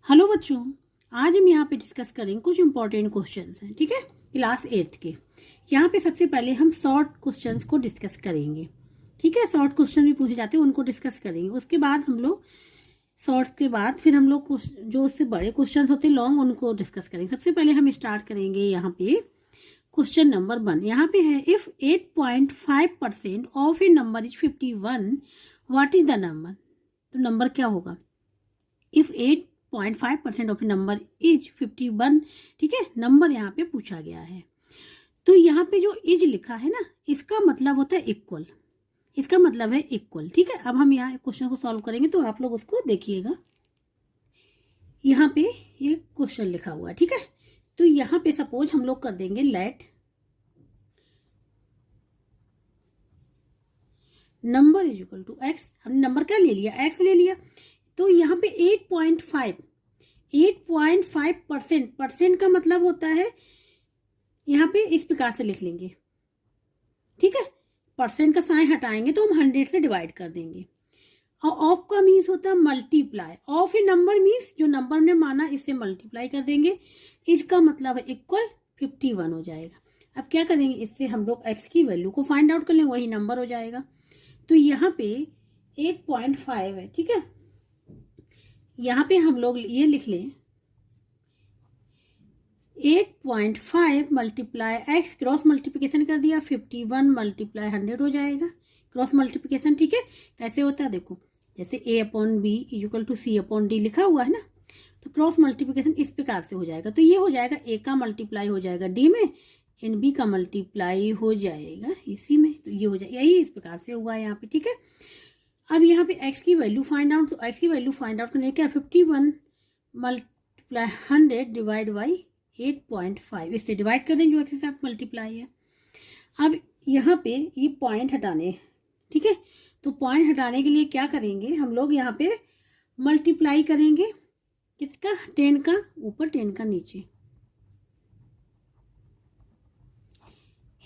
Hello बच्चों, आज हम यहाँ पे डिस्कस करेंगे कुछ इंपॉर्टेंट क्वेश्चंस हैं। ठीक है, क्लास 8th के। यहाँ पे सबसे पहले हम शॉर्ट क्वेश्चंस को डिस्कस करेंगे। ठीक है, शॉर्ट क्वेश्चन भी पूछे जाते हैं उनको डिस्कस करेंगे। उसके बाद हम लोग शॉर्ट के बाद फिर हम लोग जो उससे बड़े क्वेश्चन होते हैं लॉन्ग, उनको डिस्कस करेंगे। सबसे पहले हम स्टार्ट करेंगे यहाँ पे क्वेश्चन नंबर 1। यहाँ पे है if 8.5% of A number is 51, what is the number. तो नंबर क्या होगा? If 8.5% of A number is 51। ठीक है, नंबर यहाँ पे पूछा गया है। तो यहाँ पे जो इज लिखा है ना, इसका मतलब होता है इक्वल। इसका मतलब है इक्वल। ठीक है, अब हम यहाँ क्वेश्चन को सॉल्व करेंगे तो आप लोग उसको देखिएगा। यहाँ पे ये क्वेश्चन लिखा हुआ है। ठीक है, तो यहाँ पे सपोज हम लोग कर देंगे let number is equal to x. हमने नंबर क्या ले लिया? एक्स ले लिया। तो यहाँ पे 8.5 परसेंट का मतलब होता है, यहाँ पे इस प्रकार से लिख लेंगे। ठीक है, परसेंट का साइन हटाएंगे तो हम 100 से डिवाइड कर देंगे। और ऑफ का मीन्स होता है multiply. Of A number means जो नंबर ने माना इससे मल्टीप्लाई कर देंगे। इज का मतलब है इक्वल 51 हो जाएगा। अब क्या करेंगे, इससे हम लोग एक्स की वैल्यू को फाइंड आउट कर लेंगे, वही नंबर हो जाएगा। तो यहाँ पे 8.5 है। ठीक है, यहाँ पे हम लोग ये लिख लें 8.5 मल्टीप्लाई एक्स, क्रॉस मल्टीप्लिकेशन कर दिया, 51 मल्टीप्लाई 100 हो जाएगा। Cross multiplication. ठीक है, कैसे होता है देखो, जैसे a upon b equal to c upon d लिखा हुआ है ना, तो क्रॉस मल्टीप्लिकेशन इस प्रकार से हो जाएगा। तो ये हो जाएगा a का मल्टीप्लाई हो जाएगा d में, एंड b का मल्टीप्लाई हो जाएगा इसी में। तो ये हो जाएगा, यही इस प्रकार से हुआ है यहाँ पे। ठीक है, अब यहाँ पे x की वैल्यू फाइंड आउट। तो x की वैल्यू फाइंड आउट करने क्या, 51 मल्टीप्लाई 100 डिवाइड बाई 8.5, इससे डिवाइड कर देंगे जो x के साथ मल्टीप्लाई है। अब यहाँ पे ये पॉइंट हटाने। ठीक है, तो पॉइंट हटाने के लिए क्या करेंगे हम लोग, यहाँ पे मल्टीप्लाई करेंगे किसका, 10 का ऊपर 10 का नीचे।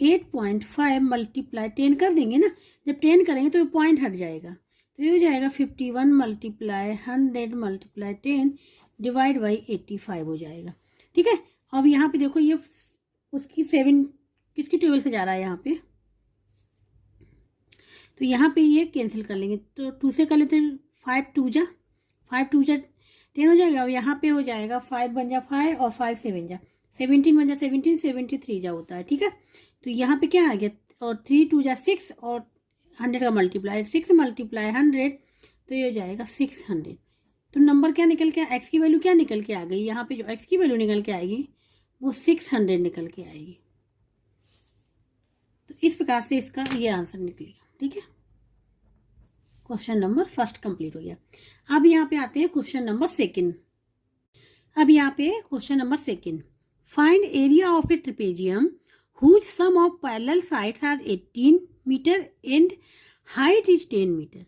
8.5 मल्टीप्लाई 10 कर देंगे ना, जब 10 करेंगे तो ये पॉइंट हट जाएगा। तो ये हो जाएगा 51 मल्टीप्लाई 100 मल्टीप्लाई 10 डिवाइड बाई 85 हो जाएगा। ठीक है, अब यहाँ पे देखो ये उसकी 7 किसकी टेबल से जा रहा है यहाँ पे, तो यहाँ पे ये कैंसिल कर लेंगे। तो 2 से कर लेते हैं, 5 2 जा 10 हो जाएगा। और यहाँ पे हो जाएगा 5 बन जा 5 और 5 7 जा 17 बन जा 17, 73 जा होता है। ठीक है, तो यहाँ पे क्या आ गया, और 3 2 जा 6 और 100 का मल्टीप्लाई 6 मल्टीप्लाई 100, तो ये हो जाएगा 600। तो नंबर क्या निकल के, एक्स की वैल्यू क्या निकल के आ गई, यहाँ पे जो एक्स की वैल्यू निकल के आएगी वो 600 निकल के आएगी। तो इस प्रकार से इसका ये आंसर निकलेगा। ठीक है, क्वेश्चन नंबर फर्स्ट कंप्लीट हो गया। अब यहाँ पे आते हैं क्वेश्चन नंबर सेकंड। अब यहाँ पे question number second, find area of a trapezium whose sum of parallel sides are 18 metre and height is 10 metre.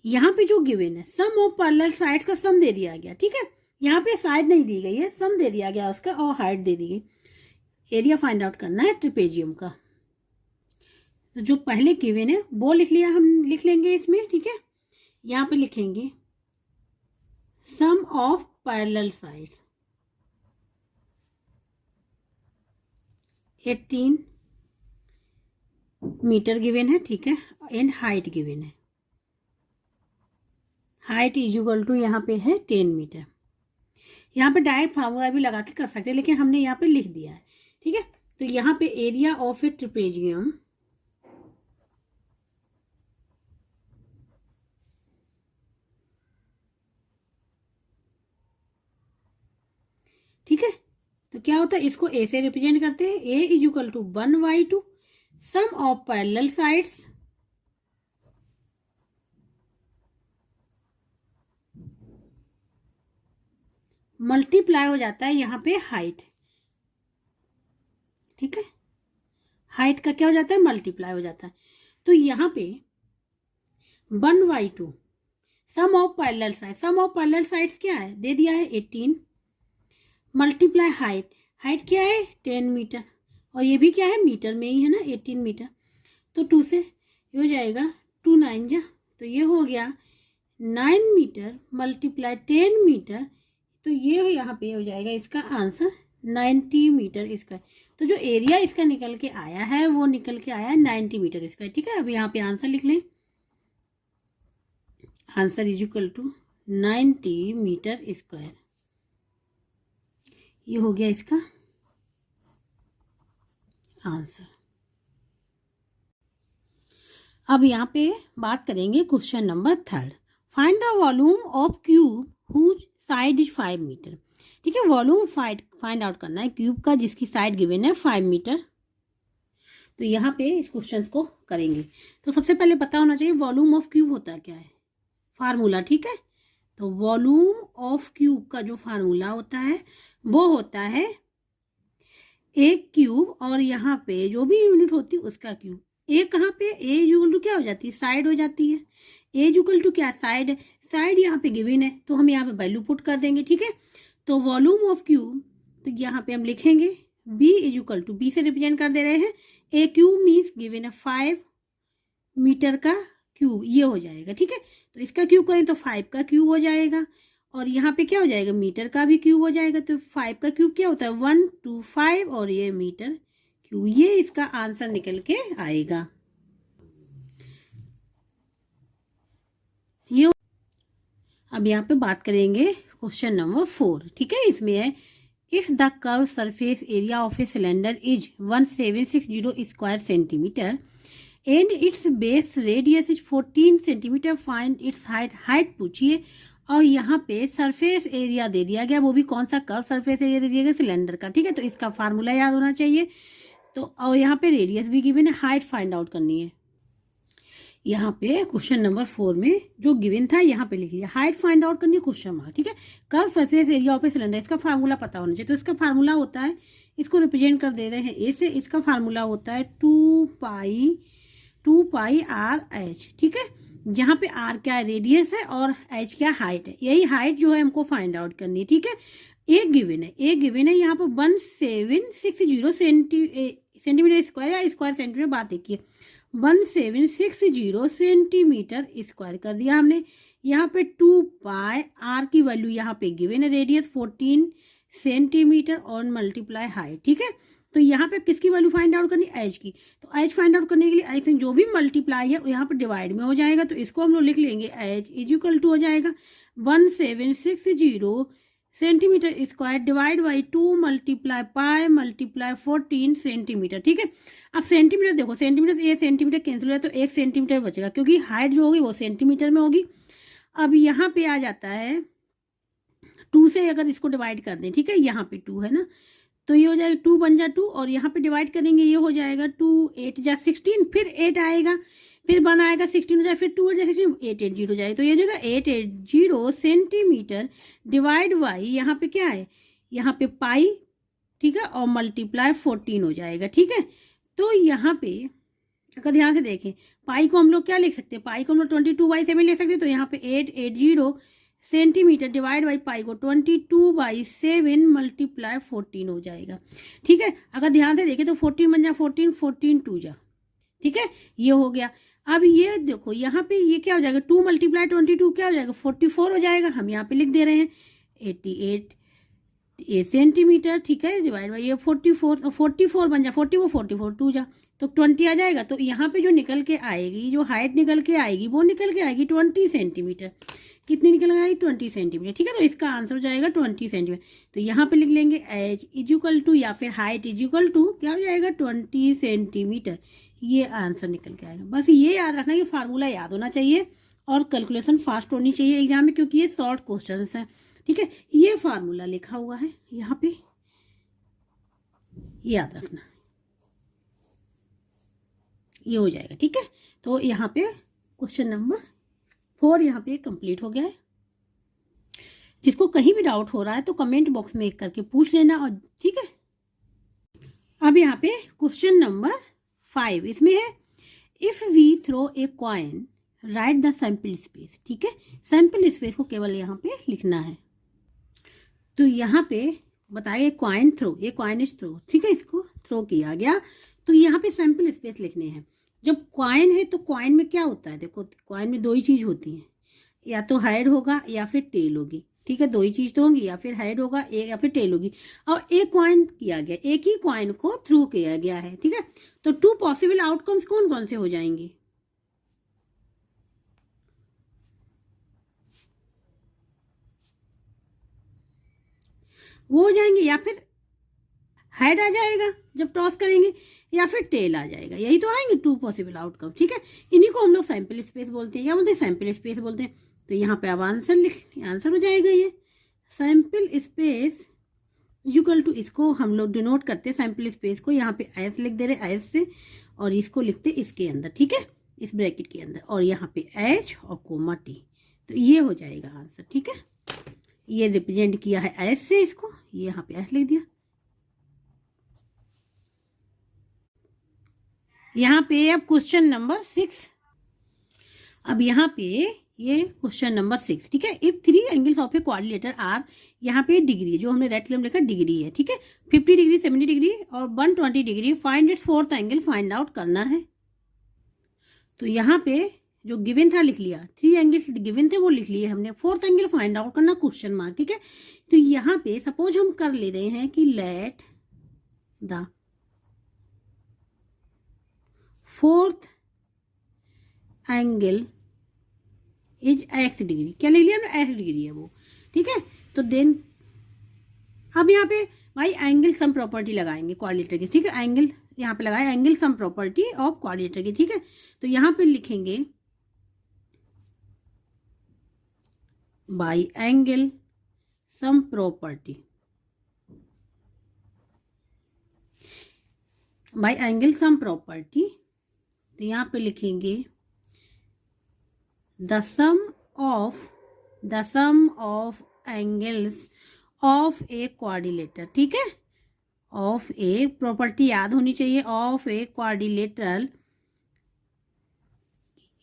यहाँ पे जो गिवन है सम ऑफ पैरेलल साइड्स का सम दे दिया गया। ठीक है, यहाँ पे साइड नहीं दी गई है, सम दे दिया गया उसका और हाइट दे दी गई। एरिया फाइंड आउट करना है ट्रेपेजियम का। तो जो पहले गिवन है वो लिख लिया, हम लिख लेंगे इसमें। ठीक है, यहाँ पे लिखेंगे sum of parallel side 18 metre given है। ठीक है, एंड हाइट गिवन है, हाइट इज इक्वल टू यहाँ पे है 10 मीटर। यहाँ पे डायरेक्ट फार्मूला भी लगा के कर सकते हैं, लेकिन हमने यहाँ पे लिख दिया है। ठीक है, तो यहाँ पे एरिया ऑफ ए ट्रेपेजियम ठीक है, तो क्या होता है, इसको ए से रिप्रेजेंट करते हैं। A is equal to 1/2 sum of parallel sides multiply हो जाता है यहाँ पे हाइट। ठीक है, हाइट का क्या हो जाता है, मल्टीप्लाई हो जाता है। तो यहाँ पे 1/2 sum of parallel side, sum of parallel sides क्या है, दे दिया है 18 मल्टीप्लाई हाइट, हाइट क्या है 10 मीटर, और ये भी क्या है मीटर में ही है ना 18 मीटर। तो 2 से ये हो जाएगा 2 9 जा, तो ये हो गया 9 मीटर मल्टीप्लाई 10 मीटर, तो ये यहाँ पे हो जाएगा इसका आंसर 90 मीटर स्क्वायर। तो जो एरिया इसका निकल के आया है वो निकल के आया है 90 मीटर स्क्वायर। ठीक है, अब यहाँ पे आंसर लिख लें। Answer is equal to 90 metre square. ये हो गया इसका आंसर। अब यहाँ पे बात करेंगे question number 3। Find the volume of cube whose side is 5 metre. ठीक है, वॉल्यूम फाइंड आउट करना है क्यूब का जिसकी साइड गिवन है 5 मीटर। तो यहाँ पे इस क्वेश्चन को करेंगे तो सबसे पहले पता होना चाहिए वॉल्यूम ऑफ क्यूब होता क्या है, फार्मूला। ठीक है, तो वॉल्यूम ऑफ क्यूब का जो फार्मूला होता है वो होता है एक क्यूब और यहाँ पे जो भी यूनिट होती है उसका क्यूब। ए कहाँ पे, ए इक्वल टू क्या हो जाती है, साइड हो जाती है। ए इक्वल टू क्या, साइड। साइड यहाँ पे गिवन है तो हम यहाँ पे वैल्यू पुट कर देंगे। ठीक है, तो वॉल्यूम ऑफ क्यूब, तो यहाँ पे हम लिखेंगे b is equal to, b से रिप्रेजेंट कर दे रहे हैं। ए क्यूब मीन्स गिवन है 5 मीटर का क्यूब, ये हो जाएगा। ठीक है, तो इसका क्यूब करें तो 5 का क्यूब हो जाएगा और यहाँ पे क्या हो जाएगा, मीटर का भी क्यूब हो जाएगा। तो 5 का क्यूब क्या होता है 1 2 5 और ये मीटर क्यूब, ये इसका आंसर निकल के आएगा। ये अब यहाँ पे बात करेंगे क्वेश्चन नंबर 4। ठीक है, इसमें है if the curve surface area of a cylinder is 1760 square centimetre and it's base radius is 14 centimetre, find its height पूछिए। और यहाँ पे सरफेस एरिया दे दिया गया, वो भी कौन सा, कर्व सरफेस एरिया दे दिया गया सिलेंडर का। ठीक है, तो इसका फार्मूला याद होना चाहिए। तो और यहाँ पे रेडियस भी गिवन है, हाइट फाइंड आउट करनी है। यहाँ पे क्वेश्चन नंबर 4 में जो गिवन था यहाँ पे लिख लिया, हाइट फाइंड आउट करनी है, क्वेश्चन मार्क। ठीक है, curve surface area of a cylinder, इसका फार्मूला पता होना चाहिए। तो इसका फार्मूला होता है, इसको रिप्रेजेंट कर दे रहे हैं ए से, इसका फार्मूला होता है 2 पाई आर एच। ठीक है, जहाँ पे आर क्या है, रेडियस है, और एच क्या, हाइट है। यही हाइट जो है हमको फाइंड आउट करनी है। ठीक है, एक गिवन है यहाँ पर 1760 सेंटीमीटर स्क्वायर या स्क्वायर सेंटीमीटर, बात देखिए 1760 सेंटीमीटर स्क्वायर कर दिया हमने। यहाँ पे 2 पाई आर की वैल्यू यहाँ पे गिवन है, रेडियस 14 सेंटीमीटर और मल्टीप्लाई हाइट। ठीक है, तो यहाँ पे किसकी वैल्यू फाइंड आउट करनी, एच की। तो एच फाइंड आउट करने के लिए एच जो भी मल्टीप्लाई है यहाँ पे डिवाइड में हो जाएगा। तो इसको हम लोग लिख लेंगे एच इज इक्वल टू हो जाएगा 1760 centimetre square divide by 2 multiply pi multiply 14 centimetre. ठीक है, अब सेंटीमीटर देखो, सेंटीमीटर से ये सेंटीमीटर कैंसिल हो जाए तो 1 सेंटीमीटर बचेगा क्योंकि हाइट जो होगी वो सेंटीमीटर में होगी। अब यहाँ पे आ जाता है 2 से अगर इसको डिवाइड कर दें, ठीक है, यहाँ पे 2 है ना, तो ये हो जाएगा 2 बन जा 2 और यहाँ पे डिवाइड करेंगे, ये हो जाएगा 2 8 जा 16, फिर 8 आएगा, फिर 1 आएगा, 16 हो जाए, फिर 2 जा 16, 880 हो जाएगा। तो ये जगह 880 सेंटीमीटर डिवाइड बाई यहाँ पे क्या है, यहाँ पे पाई, ठीक है, और मल्टीप्लाई 14 हो जाएगा। ठीक है, तो यहाँ पे अगर ध्यान से देखें पाई को हम लोग क्या लिख सकते हैं, पाई को हम लोग 22/7 लिख सकते हैं। तो यहाँ पे 880 सेंटीमीटर डिवाइड बाई पाई को 22/7 मल्टीप्लाई 14 हो जाएगा। ठीक है, अगर ध्यान से देखें तो 14 बन जा 14, 14 2 जा, ठीक है, ये हो गया। अब ये देखो यहाँ पे ये क्या हो जाएगा, 2 मल्टीप्लाई 22 क्या हो जाएगा, 44 हो जाएगा। हम यहाँ पे लिख दे रहे हैं 88 सेंटीमीटर, ठीक है, डिवाइड बाई ये 44, 44 बन जा 44, 44 2 जा, तो 20 आ जाएगा। तो यहाँ पे जो निकल के आएगी, जो हाइट निकल के आएगी वो निकल के आएगी 20 सेंटीमीटर। कितनी निकल आएगी, 20 सेंटीमीटर। ठीक है, तो इसका आंसर हो जाएगा 20 सेंटीमीटर। तो यहाँ पे लिख लेंगे एच इक्वल टू या फिर हाइट इक्वल टू क्या हो जाएगा 20 सेंटीमीटर। ये आंसर निकल के आएगा। बस ये याद रखना कि फार्मूला याद होना चाहिए और कैलकुलेशन फास्ट होनी चाहिए एग्जाम में, क्योंकि ये शॉर्ट क्वेश्चन है। ठीक है, ये फार्मूला लिखा हुआ है यहाँ पे, याद रखना, ये हो जाएगा। ठीक है, तो यहाँ पे क्वेश्चन नंबर 4 यहाँ पे कंप्लीट हो गया है। जिसको कहीं भी डाउट हो रहा है तो कमेंट बॉक्स में एक करके पूछ लेना। और ठीक है, अब यहाँ पे क्वेश्चन नंबर 5 इसमें है if we throw a coin write the sample space. ठीक है, सैंपल स्पेस को केवल यहाँ पे लिखना है। तो यहाँ पे बताइए कॉइन थ्रो, ये कॉइनिश थ्रो, ठीक है, इसको थ्रो किया गया। तो यहाँ पे सैंपल स्पेस लिखने हैं। जब कॉइन है तो कॉइन में क्या होता है, देखो कॉइन में 2 ही चीज होती हैं, या तो हेड होगा या फिर टेल होगी। ठीक है, 2 ही चीज तो होंगी, या फिर हेड होगा एक, या फिर टेल होगी। और एक कॉइन किया गया, एक ही कॉइन को थ्रू किया गया है। ठीक है, तो 2 पॉसिबल आउटकम्स कौन कौन से हो जाएंगे? वो हो जाएंगे, या फिर हेड आ जाएगा जब टॉस करेंगे, या फिर टेल आ जाएगा। यही तो आएंगे 2 पॉसिबल आउटकम। ठीक है, इन्हीं को हम लोग सैंपल स्पेस बोलते हैं। क्या बोलते हैं? सैंपल स्पेस बोलते हैं। तो यहाँ पे अब आंसर हो जाएगा ये सैंपल स्पेस इक्वल टू, इसको हम लोग डिनोट करते हैं सैंपल स्पेस को, यहाँ पे एस लिख दे रहे एस से, और इसको लिखते इसके अंदर। ठीक है, इस ब्रैकेट के अंदर, और यहाँ पे एच और कोमा टी। तो ये हो जाएगा आंसर। ठीक है, ये रिप्रेजेंट किया है एस से इसको, ये यहाँ पे एस लिख दिया। यहाँ पे अब क्वेश्चन नंबर 6, अब यहाँ पे ये क्वेश्चन नंबर 6। ठीक है, if 3 angles of a quadrilateral are, यहाँ पे डिग्री जो हमने रेड कलम लिखा डिग्री है। ठीक है, 50 डिग्री, 70 डिग्री और 120 degree, find it fourth angle find out करना है। तो यहाँ पे जो गिवन था लिख लिया, 3 एंगल्स गिवन थे वो लिख लिए हमने, फोर्थ एंगल फाइंड आउट करना क्वेश्चन मार्क। ठीक है, तो यहाँ पे सपोज हम कर ले रहे हैं कि let the fourth angle is x degree. क्या ले लिया ना, एक्स डिग्री है वो। ठीक है, तो देन अब यहाँ पे भाई एंगल सम प्रॉपर्टी लगाएंगे क्वाड्रिलेटर की। ठीक है, एंगल यहाँ पे लगाए angle sum property of quadrilateral की। ठीक है, तो यहाँ पे लिखेंगे by angle sum property, by angle sum property. तो यहाँ पे लिखेंगे the sum of angles of a quadrilateral. ठीक है, ऑफ ए प्रॉपर्टी याद होनी चाहिए, of a quadrilateral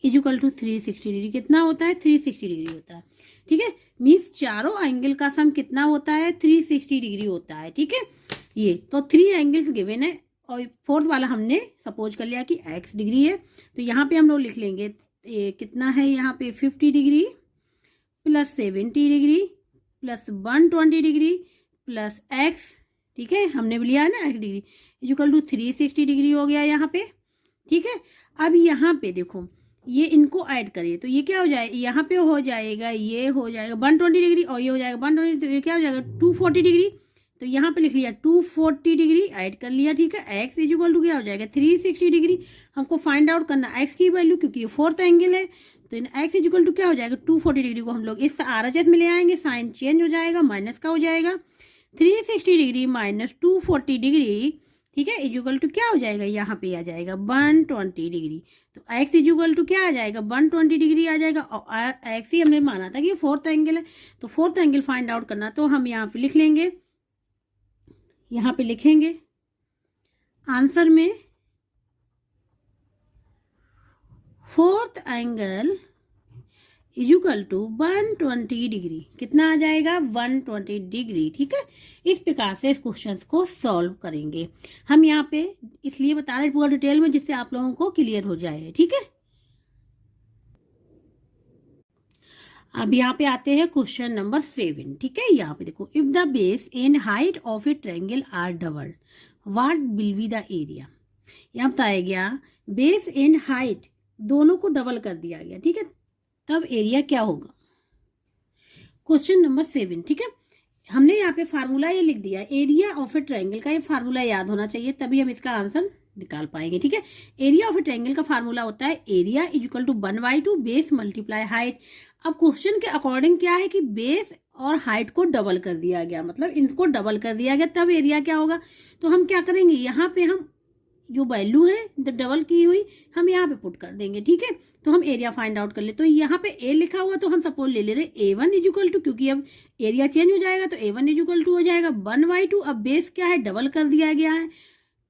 equal to 360 degree. कितना होता है? 360 डिग्री होता है। ठीक है, मीन्स चारों एंगल का सम कितना होता है? 360 डिग्री होता है। ठीक है, ये तो 3 एंगल्स गिवन है, और फोर्थ वाला हमने सपोज कर लिया कि x डिग्री है। तो यहाँ पे हम लोग लिख लेंगे कितना है यहाँ पे 50 degree plus 70 degree plus 120 degree plus x। ठीक है, हमने भी लिया है ना x degree equal to 360 degree हो गया यहाँ पे। ठीक है, अब यहाँ पे देखो ये इनको ऐड करिए तो ये क्या हो जाएगा, यहाँ पे हो जाएगा, ये हो जाएगा 120 डिग्री और ये हो जाएगा 120, तो ये क्या हो जाएगा 240 डिग्री। तो यहाँ पे लिख लिया 240 डिग्री ऐड कर लिया। ठीक है, x इक्वल टू क्या हो जाएगा 360 डिग्री। हमको फाइंड आउट करना x की वैल्यू, क्योंकि ये फोर्थ एंगल है। तो x इक्वल टू क्या हो जाएगा 240 डिग्री को हम लोग इस RHS में ले आएंगे, साइन चेंज हो जाएगा, माइनस का हो जाएगा 360 डिग्री माइनस 240 डिग्री। ठीक है, इक्वल टू क्या हो जाएगा, यहाँ पे आ जाएगा 120 डिग्री। तो x इक्वल टू क्या आ जाएगा 120 डिग्री आ जाएगा, और x ही हमने माना था कि फोर्थ एंगल है। तो फोर्थ एंगल फाइंड आउट करना, तो हम यहाँ पे लिख लेंगे, यहाँ पे लिखेंगे आंसर में fourth angle equal to 120 degree. कितना आ जाएगा 120 डिग्री। ठीक है, इस प्रकार से इस क्वेश्चन को सॉल्व करेंगे हम। यहाँ पे इसलिए बता रहे पूरा डिटेल में, जिससे आप लोगों को क्लियर हो जाए। ठीक है, अब यहाँ पे आते हैं क्वेश्चन नंबर 7। ठीक है, यहाँ पे देखो, if the base and height of a triangle are double what will be the area. यहाँ बताया गया बेस एंड हाइट दोनों को डबल कर दिया गया। ठीक है, तब एरिया क्या होगा। Question number 7। ठीक है, हमने यहाँ पे फार्मूला ये लिख दिया, एरिया ऑफ ए ट्रायंगल का ये फार्मूला याद होना चाहिए, तभी हम इसका आंसर निकाल पाएंगे। ठीक है, एरिया ऑफ ए ट्रायंगल का फार्मूला होता है area equal to 1/2 base multiply height. अब क्वेश्चन के अकॉर्डिंग क्या है कि बेस और हाइट को डबल कर दिया गया, मतलब इनको डबल कर दिया गया, तब एरिया क्या होगा। तो हम क्या करेंगे, यहाँ पे हम जो वैल्यू है डबल की हुई हम यहाँ पे पुट कर देंगे। ठीक है, तो हम एरिया फाइंड आउट कर ले। तो यहाँ पे ए लिखा हुआ, तो हम सपोज ले रहे A1 इक्वल टू, क्योंकि अब एरिया चेंज हो जाएगा तो A1 इक्वल टू हो जाएगा 1/2। अब बेस क्या है डबल कर दिया गया है,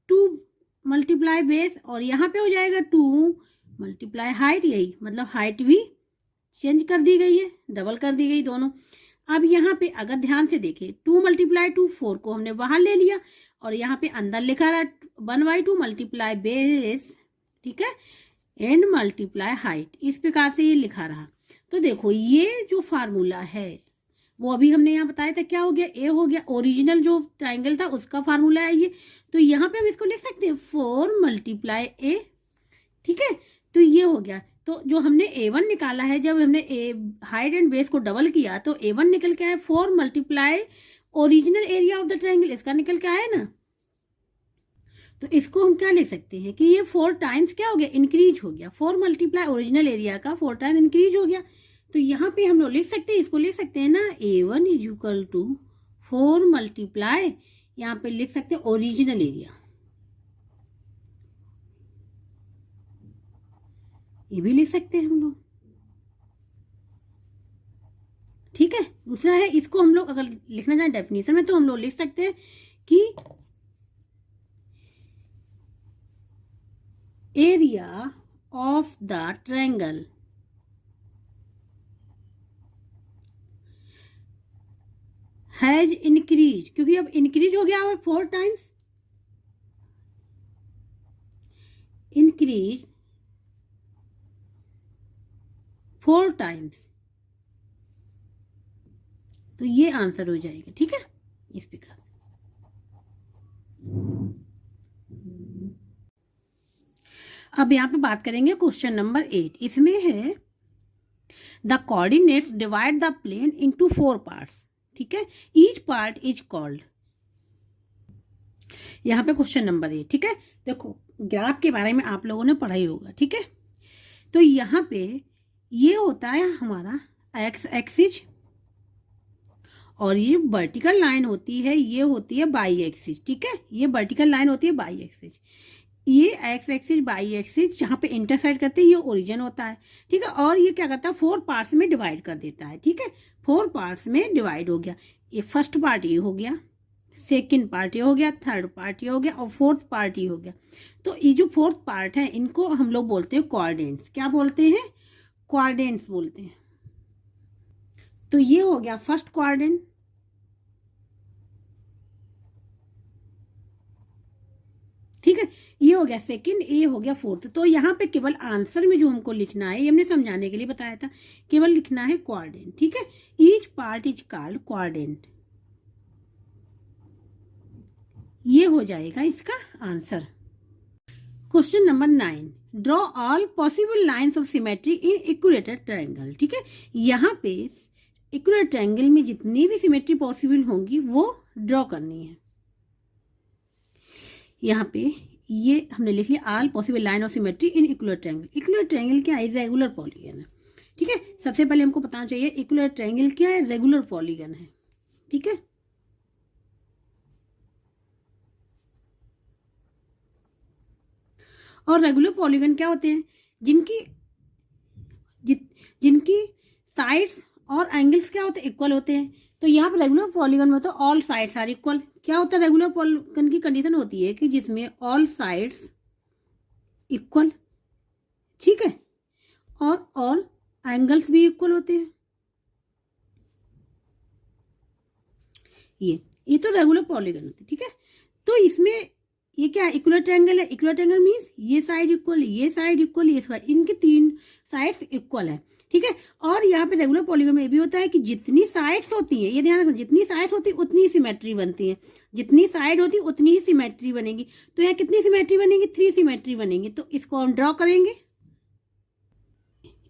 2 मल्टीप्लाई बेस, और यहाँ पे हो जाएगा 2 मल्टीप्लाई हाइट। यही मतलब हाइट भी चेंज कर दी गई है, डबल कर दी गई दोनों। अब यहाँ पे अगर ध्यान से देखें 2 मल्टीप्लाई 2 4 को हमने वहां ले लिया, और यहाँ पे अंदर लिखा रहा 1/2 मल्टीप्लाई बेस। ठीक है, एंड मल्टीप्लाई हाइट, इस प्रकार से ये लिखा रहा। तो देखो ये जो फार्मूला है वो अभी हमने यहाँ बताया था, क्या हो गया, ए हो गया। ओरिजिनल जो ट्राइंगल था उसका फार्मूला है ये। तो यहाँ पे हम इसको लिख सकते हैं 4 मल्टीप्लाई ए, ठीक है। तो ये हो गया। तो जो हमने A1 निकाला है, जब हमने हाइट एंड बेस को डबल किया तो A1 निकल के आया 4 multiply original area of the triangle, इसका निकल के आया ना। तो इसको हम क्या लिख सकते हैं कि ये 4 टाइम्स क्या हो गया, इंक्रीज हो गया। 4 मल्टीप्लाई ओरिजिनल एरिया का 4 टाइम इंक्रीज हो गया। तो यहाँ पे हम लोग लिख सकते हैं, इसको लिख सकते हैं ना, A1 is equal to 4 multiply, यहाँ पे लिख सकते हैं ओरिजिनल एरिया, ये भी लिख सकते हैं हम लोग, ठीक है। दूसरा है, इसको हम लोग अगर लिखना चाहें डेफिनेशन में तो हम लोग लिख सकते हैं कि area of the triangle has increase, क्योंकि अब इंक्रीज हो गया 4 टाइम्स, इंक्रीज 4 टाइम्स। तो ये आंसर हो जाएगा, ठीक है, इस प्रकार। अब यहां पे बात करेंगे क्वेश्चन नंबर 8। इसमें है the coordinates divide the plane into 4 parts, ठीक है। ईच पार्ट इज कॉल्ड, यहाँ पे क्वेश्चन नंबर 8, ठीक है। देखो ग्राफ के बारे में आप लोगों ने पढ़ा ही होगा, ठीक है। तो यहाँ पे ये होता है हमारा एक्स एक्सिस, और ये वर्टिकल लाइन होती है, ये होती है बाई एक्सिस, ठीक है। ये वर्टिकल लाइन होती है बाई एक्सिस, ये एक्स एक्सिस बाई एक्सिस जहाँ पे इंटरसेक्ट करते हैं ये ओरिजिन होता है, ठीक है। और ये क्या करता है, 4 पार्ट्स में डिवाइड कर देता है, ठीक है। 4 पार्ट्स में डिवाइड हो गया। ये फर्स्ट पार्ट ये हो गया, सेकेंड पार्ट ये हो गया, थर्ड पार्ट ये हो गया, और फोर्थ पार्ट ये हो गया। तो ये जो फोर्थ पार्ट है इनको हम लोग बोलते हैं क्वाड्रेंट्स। क्या बोलते हैं, क्वाड्रेंट्स बोलते हैं। तो ये हो गया फर्स्ट क्वाड्रेंट, ठीक है। ये हो गया सेकंड, ये हो गया फोर्थ। तो यहाँ पे केवल आंसर में जो हमको लिखना है, ये हमने समझाने के लिए बताया था, केवल लिखना है क्वाड्रेंट, ठीक है। Each part is called quadrant, ये हो जाएगा इसका answer. Question number 9, draw all possible lines of symmetry in equilateral triangle, ठीक है। यहाँ पे इक्विलेटरल ट्रायंगल में जितनी भी सिमेट्री पॉसिबल होंगी वो ड्रॉ करनी है। यहाँ पे ये हमने लिख लिया, all possible line of symmetry in equilateral triangle. Equilateral triangle क्या है, रेगुलर पॉलीगन है, ठीक है। सबसे पहले हमको बताना चाहिए इक्विलेटरल ट्रायंगल क्या है, रेगुलर पॉलीगन है, ठीक है। और रेगुलर पॉलीगन क्या होते हैं, जिनकी साइड्स और एंगल्स क्या होते हैं, इक्वल होते हैं। तो यहाँ पर रेगुलर पॉलीगन में तो ऑल साइड्स आर इक्वल। क्या होता है, रेगुलर पॉलीगन की कंडीशन होती है कि जिसमें ऑल साइड्स इक्वल, ठीक है, और ऑल एंगल्स भी इक्वल होते हैं। ये तो रेगुलर पॉलीगन होती है, ठीक है। तो इसमें ये क्या है, इक्वल ट्रायंगल है। इक्वल ट्रायंगल मीन्स ये साइड इक्वल, ये साइड इक्वल, ये साइड, इनके 3 साइड्स इक्वल है, ठीक है। और यहाँ पे रेगुलर पॉलीगन में ये भी होता है कि जितनी साइड्स होती है, ये ध्यान रखना, जितनी साइड्स होती है उतनी ही सिमेट्री बनती है, जितनी साइड होती है उतनी ही सिमेट्री बनेगी। तो यहाँ कितनी सिमेट्री बनेगी, 3 सिमेट्री बनेगी। तो इसको हम ड्रॉ करेंगे,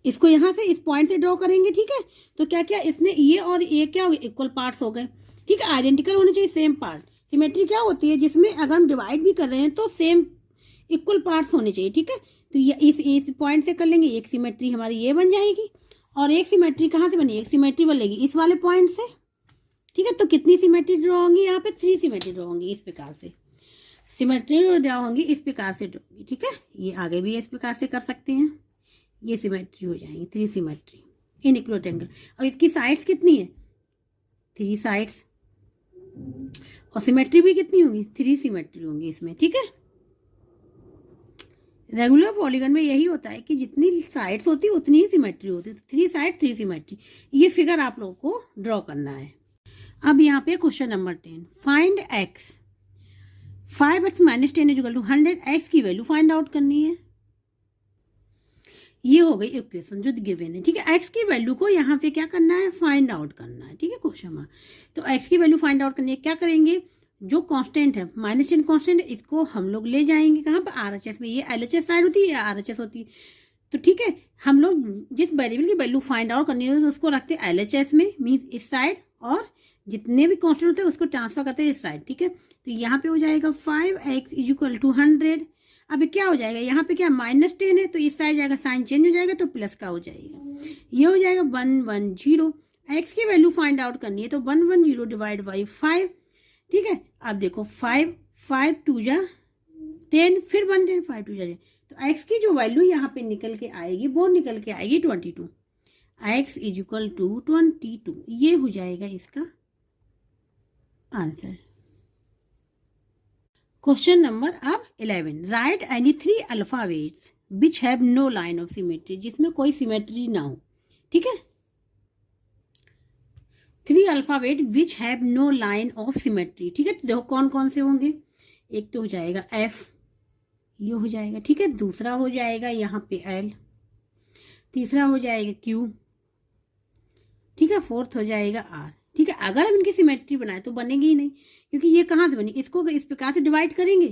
इसको यहाँ से इस पॉइंट से ड्रॉ करेंगे, ठीक है। तो क्या क्या इसमें ये और ये क्या हो गए, इक्वल पार्ट्स हो गए, ठीक है। आइडेंटिकल होने चाहिए, सेम पार्ट। सिमेट्री क्या होती है, जिसमें अगर हम डिवाइड भी कर रहे हैं तो सेम इक्वल पार्ट्स होने चाहिए, ठीक है। तो ये इस पॉइंट से कर लेंगे, एक सिमेट्री हमारी ये बन जाएगी, और एक सिमेट्री कहाँ से बनेगी, एक सिमेट्री बनेगी इस वाले पॉइंट से, ठीक है। तो कितनी सिमेट्री ड्रॉ होंगी, यहाँ पे 3 सिमेट्री ड्रॉ होंगी, इस प्रकार से सिमेट्री ड्रॉ होंगी, इस प्रकार से ड्रॉ होंगी, ठीक है। ये आगे भी इस प्रकार से कर सकते हैं, ये सिमेट्री हो जाएंगी, 3 सिमेट्री इन इक्वल ट्रायंगल। और इसकी साइड्स कितनी है, 3 साइड्स, और सिमेट्री भी कितनी होगी, 3 सिमेट्री होंगी इसमें, ठीक है। रेगुलर पॉलीगन में यही होता है कि जितनी साइड्स होती है उतनी ही सिमेट्री होती है। 3 साइड 3 सिमेट्री, ये फिगर आप लोगों को ड्रॉ करना है। अब यहाँ पे question number 10, find x, 5x - 10 = 100, x की वैल्यू फाइंड आउट करनी है। ये हो गई इक्वेशन जो गिवन है, ठीक है। एक्स की वैल्यू को यहाँ पे क्या करना है, फाइंड आउट करना है, ठीक है, क्वेश्चन में। तो एक्स की वैल्यू फाइंड आउट करनी है, क्या करेंगे, जो कांस्टेंट है माइनस टेन कांस्टेंट, इसको हम लोग ले जाएंगे कहाँ पर, आरएचएस में। ये एलएचएस साइड होती है, आरएचएस होती है। तो ठीक है, हम लोग जिस वेरिएबल की वैल्यू फाइंड आउट करनी है उसको रखते हैं एलएचएस में, मीन्स इस साइड, और जितने भी कांस्टेंट होते हैं उसको ट्रांसफर करते हैं इस साइड, ठीक है। तो यहाँ पे हो जाएगा 5x इक्वल टू 100। अब क्या हो जाएगा, यहाँ पे क्या माइनस 10 है, तो इस साइड जाएगा, साइन चेंज हो जाएगा, तो प्लस का हो जाएगा, ये हो जाएगा 110। एक्स की वैल्यू फाइंड आउट करनी है, तो 110 डिवाइड बाई 5, ठीक है। अब देखो 5 2 जा 10, फिर 110, 5 2 जा 10, तो एक्स की जो वैल्यू यहाँ पे निकल के आएगी वो निकल के आएगी 22। एक्स इज इक्वल टू 22, ये हो जाएगा इसका आंसर। क्वेश्चन नंबर अब 11, write any 3 alphabets which have no line of symmetry, जिसमें कोई सिमेट्री ना हो, ठीक है। 3 alphabet which have no line of symmetry, ठीक है। तो देखो कौन कौन से होंगे, एक तो हो जाएगा एफ, ये हो जाएगा, ठीक है। दूसरा हो जाएगा यहाँ पे एल, तीसरा हो जाएगा क्यू, ठीक है। फोर्थ हो जाएगा आर, ठीक है। अगर हम इनकी सिमेट्री बनाए तो बनेगी ही नहीं, क्योंकि ये कहाँ से बनी, इसको इस प्रकार से डिवाइड करेंगे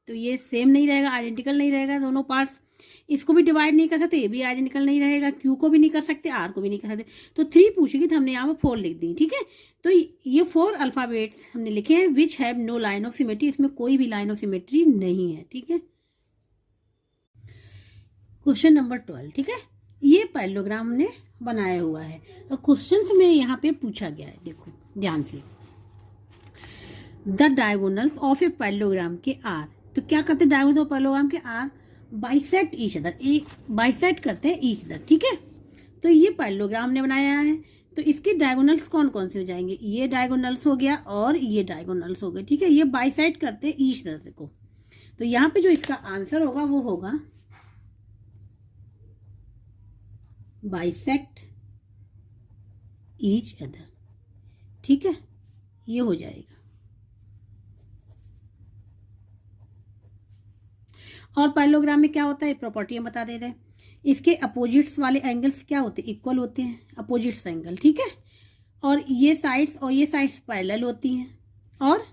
तो ये सेम नहीं रहेगा, आइडेंटिकल नहीं रहेगा दोनों पार्ट्स। इसको भी डिवाइड नहीं कर सकते, ये भी आइडेंटिकल नहीं रहेगा, क्यू को भी नहीं कर सकते, आर को भी नहीं कर सकते। तो 3 पूछेगी तो हमने यहाँ पर 4 लिख दी, ठीक है। तो ये 4 अल्फाबेट्स हमने लिखे हैं which have no line of symmetry, इसमें कोई भी लाइन ऑफ सिमेट्री नहीं है, ठीक है। क्वेश्चन नंबर 12, ठीक है। ये पैरेललोग्राम हमने बनाया हुआ है, और क्वेश्चंस में यहाँ पे पूछा गया है, देखो ध्यान से, the diagonals of a parallelogram के आर, तो क्या करते हैं डायगोनल्स ऑफ पैरेललोग्राम के आर बाइसेक्ट ईच अदर, एक बाइसेक्ट करते हैं ईच अदर, ठीक है। तो ये पैरेललोग्राम ने बनाया है, तो इसके डायगोनल्स कौन कौन से हो जाएंगे, ये डायगोनल्स हो गया और ये डायगोनल्स हो गए, ठीक है। ये बाइसेक्ट करते हैं ईच अदर को, तो यहाँ पे जो इसका आंसर होगा वो होगा बाइसेक्ट ईच अदर, ठीक है, ये हो जाएगा। और पैरेललोग्राम में क्या होता है, प्रॉपर्टी हम बता दे रहे हैं, इसके अपोजिट्स वाले एंगल्स क्या होते हैं, इक्वल होते हैं, अपोजिट्स एंगल, ठीक है। और ये साइड्स और ये साइड्स पैरेलल होती हैं और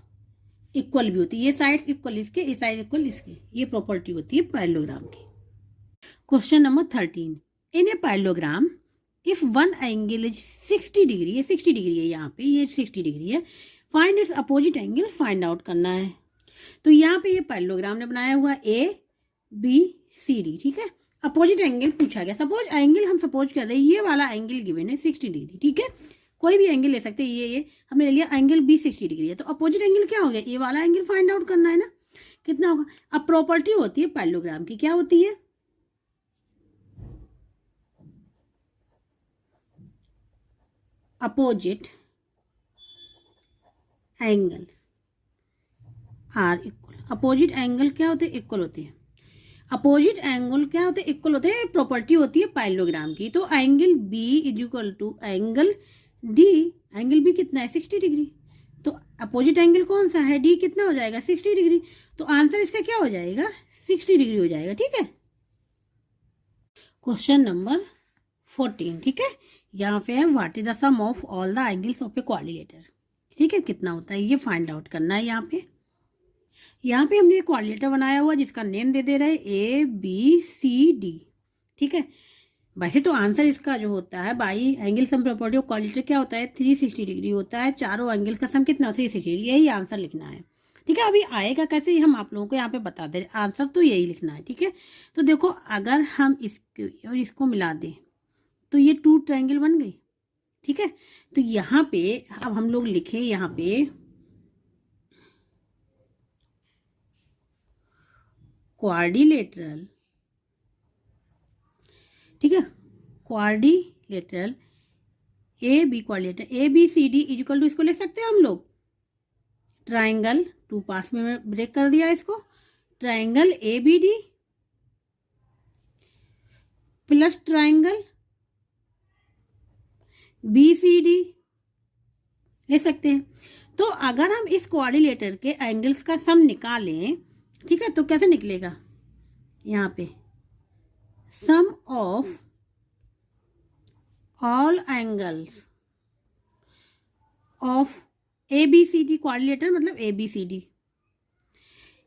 इक्वल भी होती है, ये साइड्स इक्वल इसके, ये साइड इक्वल इसके, ये प्रॉपर्टी होती है पैरेललोग्राम की। Question number 13, in a parallelogram if one angle is 60 degree, ये 60 डिग्री है, यहाँ पे ये 60 डिग्री है, find its opposite angle, find out करना है। तो यहाँ पे ये पैरेललोग्राम ने बनाया हुआ ए बी सी डी, ठीक है। अपोजिट एंगल पूछा गया, सपोज एंगल हम सपोज कर रहे हैं ये वाला एंगल गिवन है 60 डिग्री, ठीक है। कोई भी एंगल ले सकते हैं, ये हमने ले लिया एंगल बी 60 डिग्री है, तो अपोजिट एंगल क्या हो गया, ये वाला एंगल फाइंड आउट करना है ना, कितना होगा। अब प्रॉपर्टी होती है पैरेललोग्राम की, क्या होती है, opposite angle are equal, opposite angle क्या होते हैं, इक्वल होते हैं, अपोजिट एंगल क्या होते हैं, इक्वल होते हैं, प्रॉपर्टी होती है पैरेललोग्राम की। तो angle b is equal to angle d, angle b कितना है 60 डिग्री, तो अपोजिट एंगल कौन सा है, डी, कितना हो जाएगा 60 डिग्री, तो आंसर इसका क्या हो जाएगा 60 डिग्री हो जाएगा, ठीक है। क्वेश्चन नंबर 14, ठीक है। यहाँ पे है what is the sum of all the angles of a quadrilateral, ठीक है, कितना होता है ये फाइंड आउट करना है। यहाँ पे हमने एक क्वाड्रिलेटर बनाया हुआ जिसका नेम दे दे रहे ए बी सी डी, ठीक है। वैसे तो आंसर इसका जो होता है by angle sum property of quadrilateral क्या होता है 360 डिग्री होता है, चारों एंगल का सम कितना 360 डिग्री, यही आंसर लिखना है, ठीक है। अभी आएगा कैसे हम आप लोगों को यहाँ पे बता दे, आंसर तो यही लिखना है, ठीक है। तो देखो अगर हम इसको और इसको मिला दें तो ये 2 ट्रायंगल बन गई, ठीक है। तो यहाँ पे अब हम लोग लिखे यहाँ पे क्वाड्रिलेटरल, ठीक है, quadrilateral a b, quadrilateral a B C D equal to, इसको लिख सकते हैं हम लोग ट्रायंगल, 2 पार्ट्स में ब्रेक कर दिया इसको, triangle a b d plus triangle b C d ले सकते हैं। तो अगर हम इस क्वाड्रिलेटर के एंगल्स का सम निकालें, ठीक है, तो कैसे निकलेगा, यहाँ पे sum of all angles of A B C D, quadrilateral मतलब A B C D,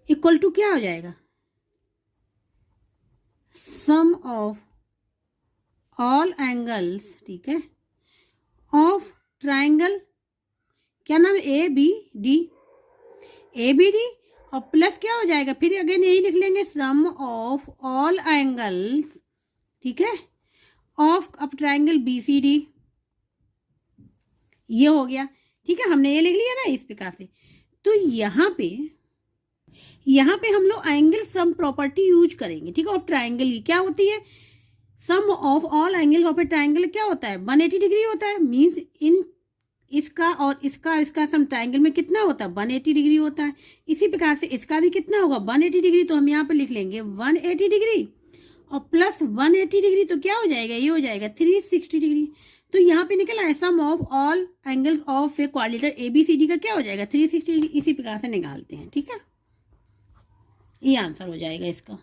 equal to क्या हो जाएगा, सम ऑफ ऑल एंगल्स, ठीक है, ऑफ ट्राइंगल, क्या नाम है, a b d, a b d, और प्लस क्या हो जाएगा, फिर अगेन यही लिख लेंगे, सम ऑफ ऑल एंगल्स, ठीक है, ऑफ अब ट्राइंगल बी सी डी, ये हो गया, ठीक है, हमने ये लिख लिया ना इस प्रकार से। तो यहाँ पे हम लोग एंगल सम प्रॉपर्टी यूज करेंगे, ठीक है, ऑफ ट्राइंगल की क्या होती है, sum of all angle of a triangle क्या होता है, 180 डिग्री होता है, मींस इन इसका और इसका सम ट्राइंगल में कितना होता है, 180 डिग्री होता है। इसी प्रकार से इसका भी कितना होगा, 180 डिग्री, तो हम यहाँ पे लिख लेंगे 180 डिग्री और प्लस 180 डिग्री, तो क्या हो जाएगा, ये हो जाएगा 360 डिग्री। तो यहाँ पे निकल आया sum of all angles of a quadrilateral ABCD का क्या हो जाएगा, 360 डिग्री। इसी प्रकार से निकालते हैं, ठीक है, ये आंसर हो जाएगा इसका।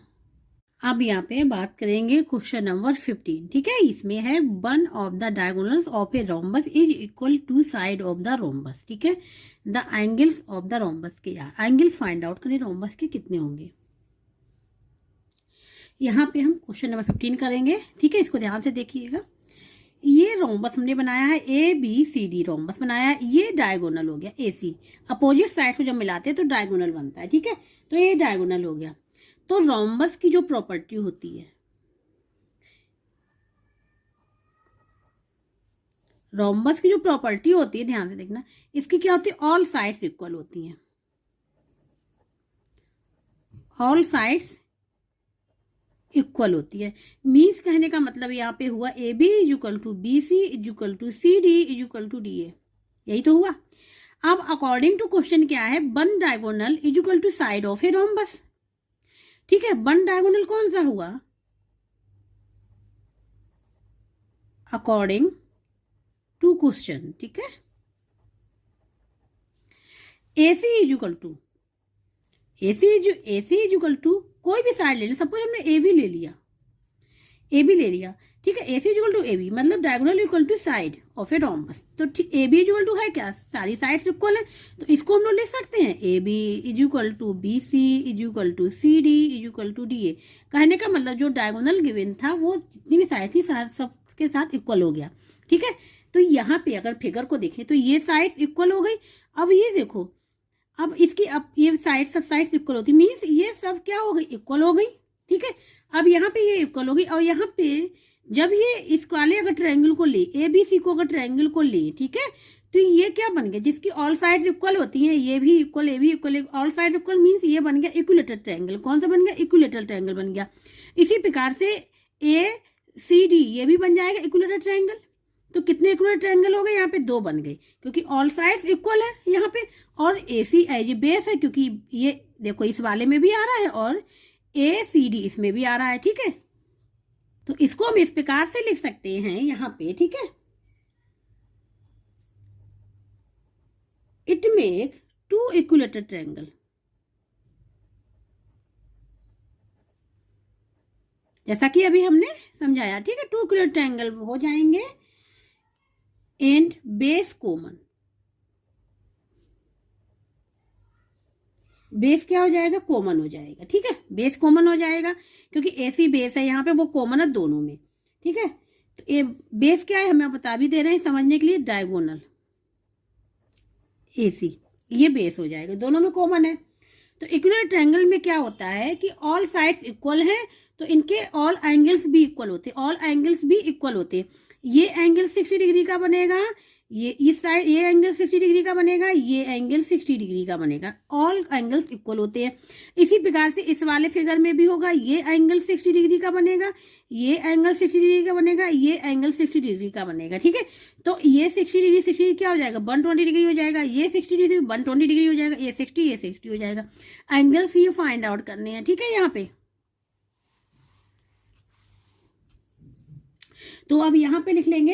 अब यहाँ पे बात करेंगे क्वेश्चन नंबर 15, ठीक है, इसमें है one of the diagonals of a rhombus is equal to side of the rhombus, ठीक है, the angles of the rhombus के, यार एंगल्स फाइंड आउट करें रोम्बस के कितने होंगे। यहाँ पे हम क्वेश्चन नंबर 15 करेंगे, ठीक है, इसको ध्यान से देखिएगा। ये रोम्बस हमने बनाया है, a B C d rhombus बनाया है, ये डायगोनल हो गया, ए सी, अपोजिट साइड को जब मिलाते हैं तो डायगोनल बनता है, ठीक है, तो ये डायगोनल हो गया। तो रोम्बस की जो प्रॉपर्टी होती है, रोम्बस की जो प्रॉपर्टी होती है, ध्यान से देखना, इसकी क्या होती है, ऑल साइड्स इक्वल होती हैं, ऑल साइड्स इक्वल होती है। मीन्स कहने का मतलब यहाँ पे हुआ a B is equal to b c is equal to c d is equal to d a, यही तो हुआ। अब अकॉर्डिंग टू क्वेश्चन क्या है, one diagonal is equal to side of a rhombus, ठीक है, वन डायगोनल कौन सा हुआ, अकॉर्डिंग टू क्वेश्चन, ठीक है, AC is equal to AC is equal to कोई भी साइड ले लिया, सपोज हमने ए बी ले लिया, ए बी ले लिया, ठीक है, AC is equal to A B मतलब diagonal equal to side of a rhombus, तो A B is equal to है क्या, सारी साइड्स इक्वल है, तो इसको हम लोग लिख सकते हैं a B is equal to b c is equal to c d is equal to d a. कहने का मतलब जो डायगोनल गिवन था वो जितनी भी साइड थी सबके साथ इक्वल हो गया, ठीक है। तो यहाँ पे अगर फिगर को देखें तो ये साइड इक्वल हो गई। अब ये देखो, अब इसकी अब ये साइड सब साइड इक्वल होती, मीन्स ये सब क्या हो गई, इक्वल हो गई, ठीक है। अब यहाँ पे ये इक्वल हो गई, और यहाँ पे जब ये इस वाले अगर ट्रायंगल को ले, ए बी सी को अगर ट्रायंगल को ले, ठीक है, तो ये क्या बन गया, जिसकी ऑल साइड इक्वल होती हैं, ये भी इक्वल, ये भी equal, all side equal, means ये बन गया इक्विलेटरल ट्रायंगल। कौन सा बन गया, इक्विलेटरल ट्रायंगल बन गया। इसी प्रकार से ए सी डी ये भी बन जाएगा इक्विलेटरल ट्रायंगल। तो कितने इक्वल ट्रायंगल हो गए, यहाँ पे 2 बन गए, क्योंकि ऑल साइड्स इक्वल है यहाँ पे, और AC एज बेस है, क्योंकि ये देखो इस वाले में भी आ रहा है और ACD इसमें भी आ रहा है, ठीक है। तो इसको हम इस प्रकार से लिख सकते हैं यहाँ पे, ठीक है, इट मेक 2 इक्विलेटरल ट्रायंगल, जैसा कि अभी हमने समझाया, ठीक है, 2 इक्विलेटरल ट्रायंगल हो जाएंगे एंड बेस कॉमन, बेस क्या हो जाएगा, कॉमन हो जाएगा, ठीक है, बेस कॉमन हो जाएगा, क्योंकि AC बेस है यहाँ पे, वो कॉमन है दोनों में, ठीक है। तो ये बेस क्या है हमें बता भी दे रहे हैं समझने के लिए, डायगोनल AC ये बेस हो जाएगा, दोनों में कॉमन है। तो इक्विलेटरल ट्रायंगल में क्या होता है कि ऑल साइड्स इक्वल हैं, तो इनके ऑल एंगल्स भी इक्वल होते हैं, ऑल एंगल्स भी इक्वल होते हैं। ये एंगल 60 डिग्री का बनेगा, ये इस साइड ये एंगल 60 डिग्री का बनेगा, ये एंगल 60 डिग्री का बनेगा, ऑल एंगल्स इक्वल होते हैं। इसी प्रकार से इस वाले फिगर में भी होगा, ये एंगल 60 डिग्री का बनेगा, ये एंगल 60 डिग्री का बनेगा, ये एंगल 60 डिग्री का बनेगा, ठीक है। तो ये 60 डिग्री क्या हो जाएगा, 120 डिग्री हो जाएगा, ये 60 डिग्री 120 डिग्री हो जाएगा, ये 60 हो जाएगा। एंगल्स ये फाइंड आउट करने हैं, ठीक है। यहाँ पे तो अब यहाँ पे लिख लेंगे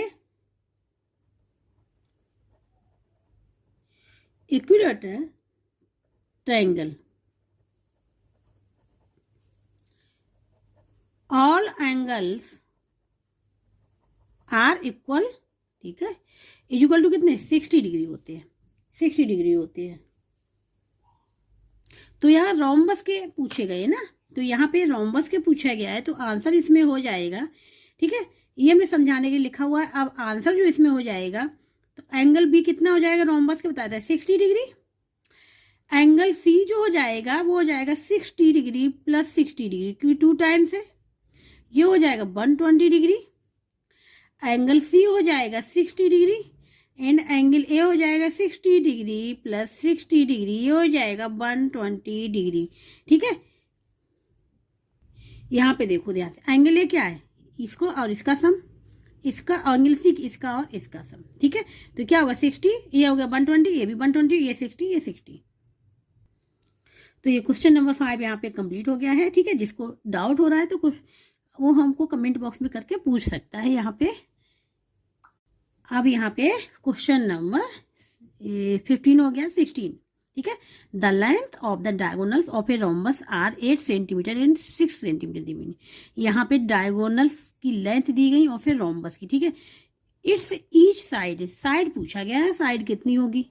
equilateral triangle all angles are equal, ठीक है, इज इक्वल टू कितने 60 डिग्री होते हैं, 60 डिग्री होते हैं। तो यहाँ रोम्बस के पूछे गए ना, तो यहाँ पे रोम्बस के पूछा गया है, तो आंसर इसमें हो जाएगा, ठीक है, ये हमने समझाने के लिए लिखा हुआ है। अब आंसर जो इसमें हो जाएगा, तो एंगल बी कितना हो जाएगा रोम्बस के बताया था 60 डिग्री। एंगल सी जो हो जाएगा वो हो जाएगा 60 डिग्री प्लस 60 डिग्री, क्योंकि 2 टाइम्स है, ये हो जाएगा 120 डिग्री। एंगल सी हो जाएगा 60 डिग्री एंड एंगल ए हो जाएगा 60 डिग्री प्लस 60 डिग्री, ये हो जाएगा 120 डिग्री, ठीक है। यहाँ पे देखो ध्यान से, एंगल ए क्या है, इसको और इसका सम, इसका एंगल सी इसका और इसका सम, ठीक है। तो क्या होगा 60, ये हो गया 120, ये भी 120, ये 60, ये 60। तो ये क्वेश्चन नंबर 5 यहाँ पे कंप्लीट हो गया है, ठीक है। जिसको डाउट हो रहा है तो कुछ वो हमको कमेंट बॉक्स में करके पूछ सकता है यहाँ पे। अब यहाँ पे क्वेश्चन नंबर 15 हो गया, 16, ठीक है। The length of the diagonals of a rhombus are 8 centimetre and 6 centimetre दी गई। यहाँ पे डायगोनल्स की लेंथ दी गई और फिर रोम्बस की, ठीक है। इट्स ईच साइड, साइड पूछा गया है, साइड कितनी होगी।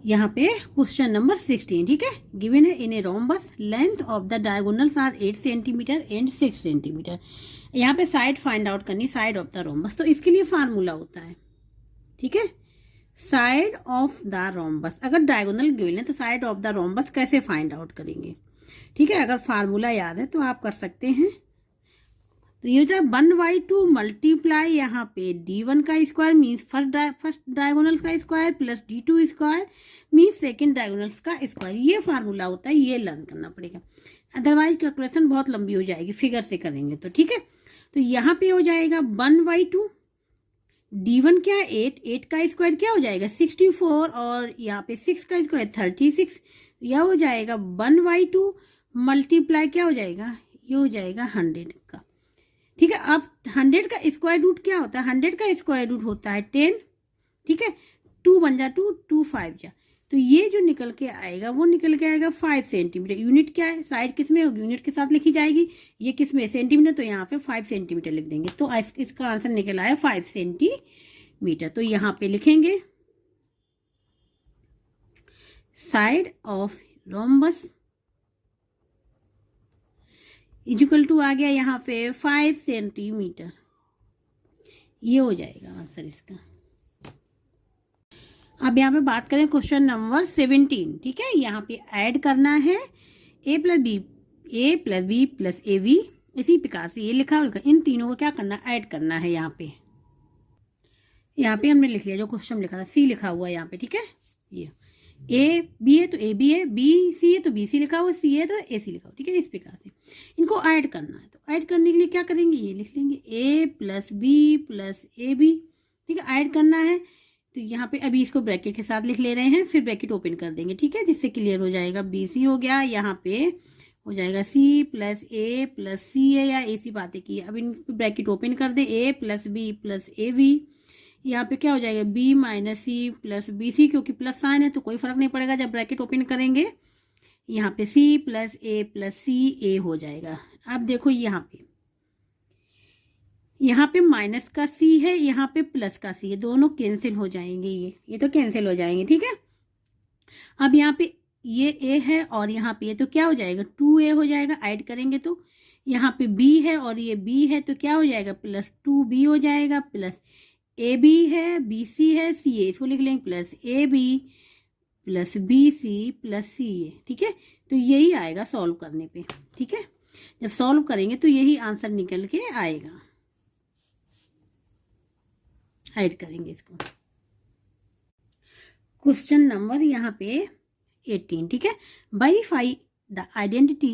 यहाँ पे क्वेश्चन नंबर 16, ठीक है, गिवन है in a rhombus length of the diagonals are 8 centimetre and 6 centimetre. यहाँ पे साइड फाइंड आउट करनी, साइड ऑफ द रोम्बस, तो इसके लिए फार्मूला होता है, ठीक है, साइड ऑफ द रोम्बस। अगर डायगोनल गिवन है तो साइड ऑफ द रोम्बस कैसे फाइंड आउट करेंगे, ठीक है। अगर फार्मूला याद है तो आप कर सकते हैं। तो ये होता है 1/2 मल्टीप्लाई यहाँ पे d1 का स्क्वायर मीन्स फर्स्ट डायगोनल का square plus d2 square means second diagonal का स्क्वायर। ये फार्मूला होता है, ये लर्न करना पड़ेगा, अदरवाइज कैलकुलेशन बहुत लंबी हो जाएगी, फिगर से करेंगे तो, ठीक है। तो यहाँ पे हो जाएगा 1/2, d1 क्या है 8 का स्क्वायर क्या हो जाएगा 64 और यहाँ पे 6 का स्क्वायर 36, यह हो जाएगा 1/2 मल्टीप्लाई क्या हो जाएगा, ये हो जाएगा 100 का, ठीक है। अब 100 का स्क्वायर रूट क्या होता है, 100 का स्क्वायर रूट होता है 10, ठीक है। 2 बन जा 2 5 जा, तो ये जो निकल के आएगा वो निकल के आएगा 5 सेंटीमीटर। यूनिट क्या है, साइड किस में होगी, यूनिट के साथ लिखी जाएगी, ये किस में सेंटीमीटर, तो यहाँ पे 5 सेंटीमीटर लिख देंगे। तो इसका आंसर निकल आया 5 सेंटीमीटर। तो यहाँ पे लिखेंगे side of rhombus equal to आ गया यहाँ पे 5 सेंटीमीटर, ये हो जाएगा आंसर इसका। अब यहाँ पे बात करें क्वेश्चन नंबर 17, ठीक है। यहाँ पे ऐड करना है a plus b plus a b, इसी प्रकार से ये लिखा होगा, इन तीनों को क्या करना, ऐड करना है। यहाँ पे हमने लिख लिया जो क्वेश्चन लिखा था, सी लिखा हुआ है यहाँ पे, ठीक है। ये ए बी है तो ए बी है, बी सी है तो बी सी लिखा हुआ, सी है तो ए सी लिखा हुआ, ठीक है। इस प्रकार से इनको ऐड करना है, तो ऐड करने के लिए क्या करेंगे, ये लिख लेंगे a plus b plus a b, ठीक है, ऐड करना है। तो यहाँ पे अभी इसको ब्रैकेट के साथ लिख ले रहे हैं, फिर ब्रैकेट ओपन कर देंगे, ठीक है, जिससे क्लियर हो जाएगा। बी सी हो गया, यहाँ पे हो जाएगा सी प्लस ए प्लस सी है, या ए सी बातें की। अब इन ब्रैकेट ओपन कर दे, a plus b plus a b, यहाँ पे क्या हो जाएगा b minus c plus b c, क्योंकि प्लस साइन है तो कोई फर्क नहीं पड़ेगा जब ब्रैकेट ओपन करेंगे। यहाँ पे सी प्लस सी ए हो जाएगा। अब देखो यहाँ पे माइनस का सी है, यहाँ पे प्लस का सी है, दोनों कैंसिल हो जाएंगे, ये तो कैंसिल हो जाएंगे, ठीक है। अब यहाँ पे ये ए है और यहाँ पे ये, तो क्या हो जाएगा 2a हो जाएगा, ऐड करेंगे तो। यहाँ पे b है और ये b है, तो क्या हो जाएगा प्लस 2b हो जाएगा, प्लस ए बी है, बी सी है, सी ए, इसको लिख लेंगे plus a b plus b c plus c a, ठीक है। तो यही आएगा सॉल्व करने पे, ठीक है। जब सॉल्व करेंगे तो यही आंसर निकल के आएगा। ऐड करेंगे इसको। क्वेश्चन नंबर यहाँ पे 18, ठीक है। वेरीफाई द आइडेंटिटी,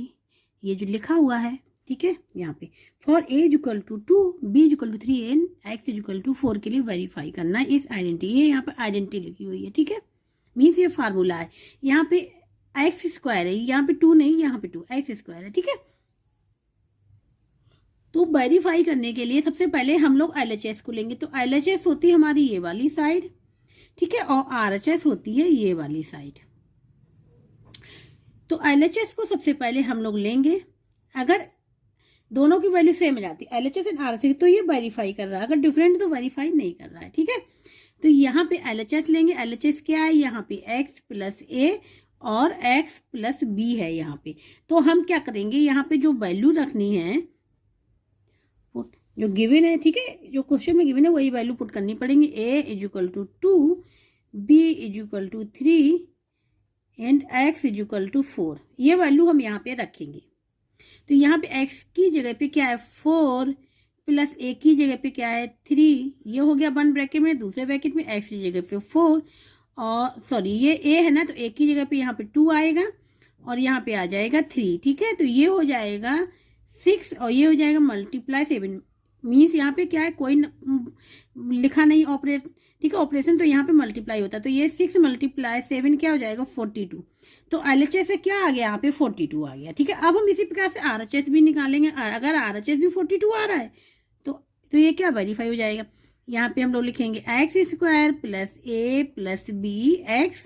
ये जो लिखा हुआ है, ठीक है, यहाँ पे for a equal to 2 b equal to 3 and x equal to 4 के लिए वेरीफाई करना है इस आइडेंटिटी। ये यहाँ पे आइडेंटिटी लिखी हुई है, ठीक है, मीन्स ये फार्मूला है। यहाँ पे एक्स स्क्वायर है, यहाँ पे 2 नहीं, यहाँ पे 2 एक्स स्क्वायर है, ठीक है। तो वेरीफाई करने के लिए सबसे पहले हम लोग LHS को लेंगे। तो LHS होती है हमारी ये वाली साइड, ठीक है, और RHS होती है ये वाली साइड। तो LHS को सबसे पहले हम लोग लेंगे। अगर दोनों की वैल्यू सेम आ जाती है LHS एंड RHS, तो ये वेरीफाई कर रहा है, अगर डिफरेंट तो वेरीफाई नहीं कर रहा है। ठीक है, तो यहाँ पे LHS लेंगे। LHS क्या है, यहाँ पे x प्लस a और x प्लस b है यहाँ पे। तो हम क्या करेंगे, यहाँ पे जो वैल्यू रखनी है जो गिवन है, ठीक है, जो क्वेश्चन में गिवन है वही वैल्यू पुट करनी पड़ेंगी। a is equal to 2, b is equal to 3 and x is equal to 4, ये वैल्यू हम यहाँ पे रखेंगे। तो यहाँ पे x की जगह पे क्या है 4 प्लस a की जगह पे क्या है 3, ये हो गया वन ब्रैकेट में, दूसरे ब्रैकेट में x की जगह पे 4 और सॉरी ये a है ना, तो a की जगह पे यहाँ पे 2 आएगा और यहाँ पे आ जाएगा 3। ठीक है, तो ये हो जाएगा 6 और ये हो जाएगा मल्टीप्लाई 7, मीन्स यहाँ पे क्या है कोई लिखा नहीं ऑपरेट, ठीक है, ऑपरेशन तो यहाँ पे मल्टीप्लाई होता है, तो ये 6 मल्टीप्लाई 7 क्या हो जाएगा 42। तो LHS से क्या आ गया यहाँ पे 42 आ गया। ठीक है, अब हम इसी प्रकार से RHS भी निकालेंगे, अगर RHS भी 42 आ रहा है तो ये क्या वेरीफाई हो जाएगा। यहाँ पे हम लोग लिखेंगे x square plus a plus b x